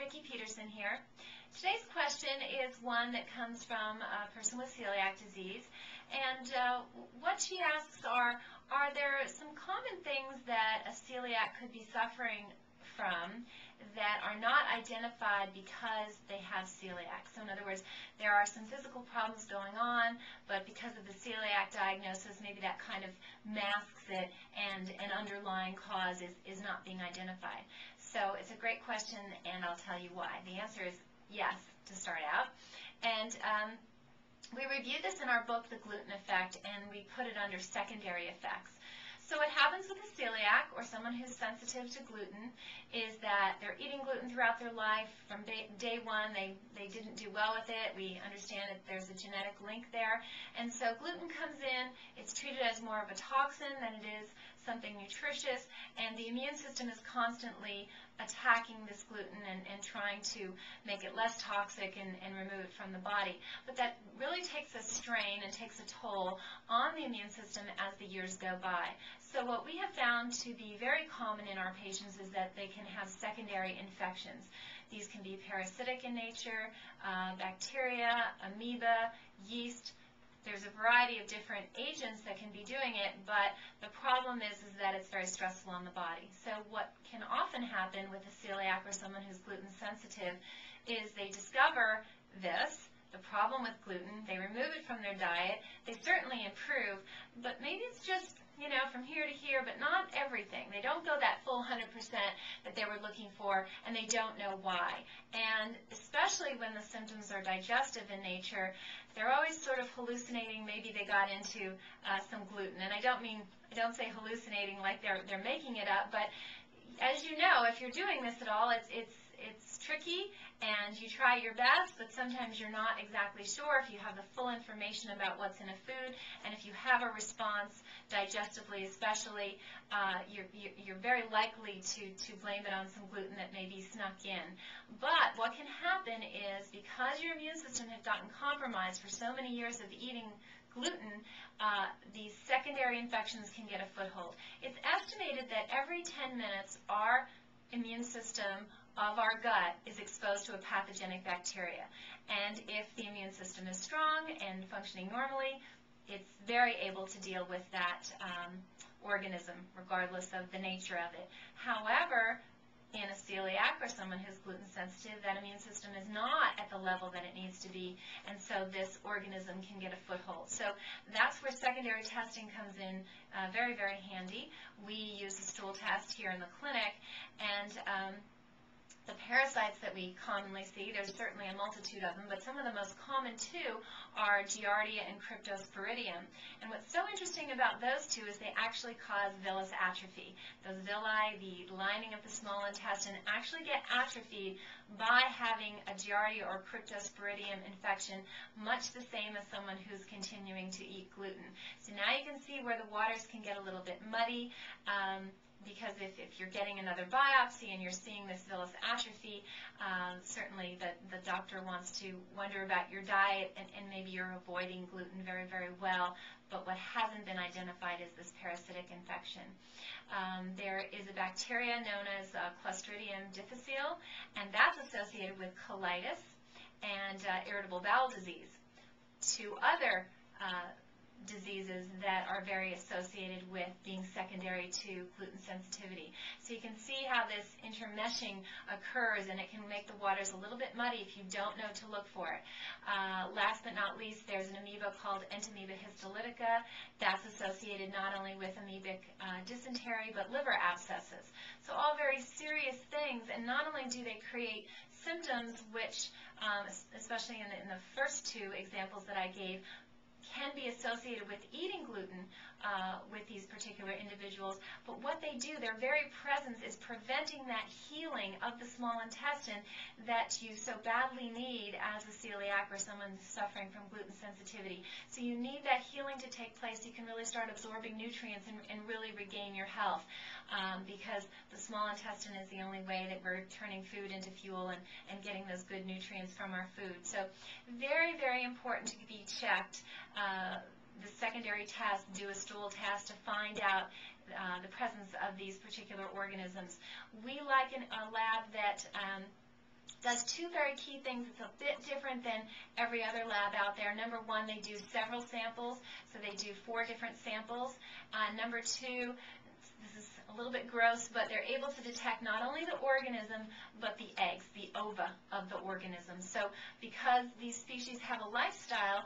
Vikki Petersen here. Today's question is one that comes from a person with celiac disease, and what she asks are there some common things that a celiac could be suffering from that are not identified because they have celiac? So in other words, there are some physical problems going on, but because of the celiac diagnosis, maybe that kind of masks it, and an underlying cause is not being identified. So it's a great question, and I'll tell you why. The answer is yes, to start out. And we reviewed this in our book, The Gluten Effect, and we put it under secondary effects. So what happens with a celiac, or someone who's sensitive to gluten, is that they're eating gluten throughout their life. From day one, they didn't do well with it. We understand that there's a genetic link there. And so gluten comes in, it's treated as more of a toxin than it is something nutritious, and the immune system is constantly attacking this gluten and trying to make it less toxic and remove it from the body. But that really takes a strain and takes a toll on the immune system as the years go by. So what we have found to be very common in our patients is that they can have secondary infections. These can be parasitic in nature, bacteria, amoeba, yeast. There's a variety of different agents that can be doing it, but the problem is that it's very stressful on the body. So what can often happen with a celiac or someone who's gluten sensitive is they discover this, the problem with gluten, they remove it from their diet, they certainly improve, but maybe it's just, you know, from here to here, but not everything. They don't go that full 100% that they were looking for, and they don't know why. And especially when the symptoms are digestive in nature, they're always sort of hallucinating. Maybe they got into some gluten, and I don't say hallucinating like they're making it up, but as you know, if you're doing this at all, it's tricky, and you try your best, but sometimes you're not exactly sure if you have the full information about what's in a food, and if you have a response digestively especially, you're very likely to blame it on some gluten that may be snuck in. But what can happen is, because your immune system has gotten compromised for so many years of eating gluten, these secondary infections can get a foothold. It's estimated that every 10 minutes our immune system of our gut is exposed to a pathogenic bacteria. And if the immune system is strong and functioning normally, it's very able to deal with that organism, regardless of the nature of it. However, in a celiac or someone who's gluten sensitive, that immune system is not at the level that it needs to be, and so this organism can get a foothold. So that's where secondary testing comes in very, very handy. We use the stool test here in the clinic, and the parasites that we commonly see, there's certainly a multitude of them, but some of the most common too are Giardia and Cryptosporidium. And what's so interesting about those two is they actually cause villus atrophy. Those villi, the lining of the small intestine, actually get atrophied by having a Giardia or Cryptosporidium infection, much the same as someone who's continuing to eat gluten. So now you can see where the waters can get a little bit muddy, because if you're getting another biopsy and you're seeing this villus atrophy, certainly the doctor wants to wonder about your diet, and maybe you're avoiding gluten very, very well, but what hasn't been identified is this parasitic infection. There is a bacteria known as Clostridium difficile, and that's associated with colitis and irritable bowel disease. Two other diseases that are very associated with being secondary to gluten sensitivity. So you can see how this intermeshing occurs, and it can make the waters a little bit muddy if you don't know to look for it. Last but not least, there's an amoeba called Entamoeba Politico that's associated not only with amoebic dysentery but liver abscesses. So all very serious things, and not only do they create symptoms which, especially in the first two examples that I gave, can be associated with eating gluten with these particular individuals, but what they do, their very presence is preventing that healing of the small intestine that you so badly need as a celiac or someone suffering from gluten sensitivity. So you need that healing to take place so you can really start absorbing nutrients and really regain your health, because the small intestine is the only way that we're turning food into fuel and getting those good nutrients from our food. So very, very important to be checked. The secondary test, do a stool test to find out the presence of these particular organisms. We like a lab that does two very key things. It's a bit different than every other lab out there. Number one, they do several samples, so they do 4 different samples. Number two, this is a little bit gross, but they're able to detect not only the organism, but the eggs, the ova of the organism. So because these species have a life cycle,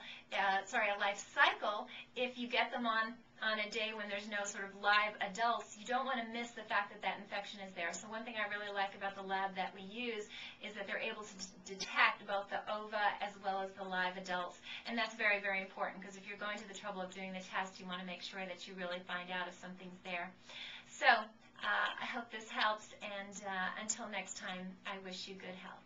if you get them on a day when there's no sort of live adults, you don't want to miss the fact that that infection is there. So one thing I really like about the lab that we use is that they're able to detect both the ova as well as the live adults. And that's very, very important, because if you're going to the trouble of doing the test, you want to make sure that you really find out if something's there. So I hope this helps, and until next time, I wish you good health.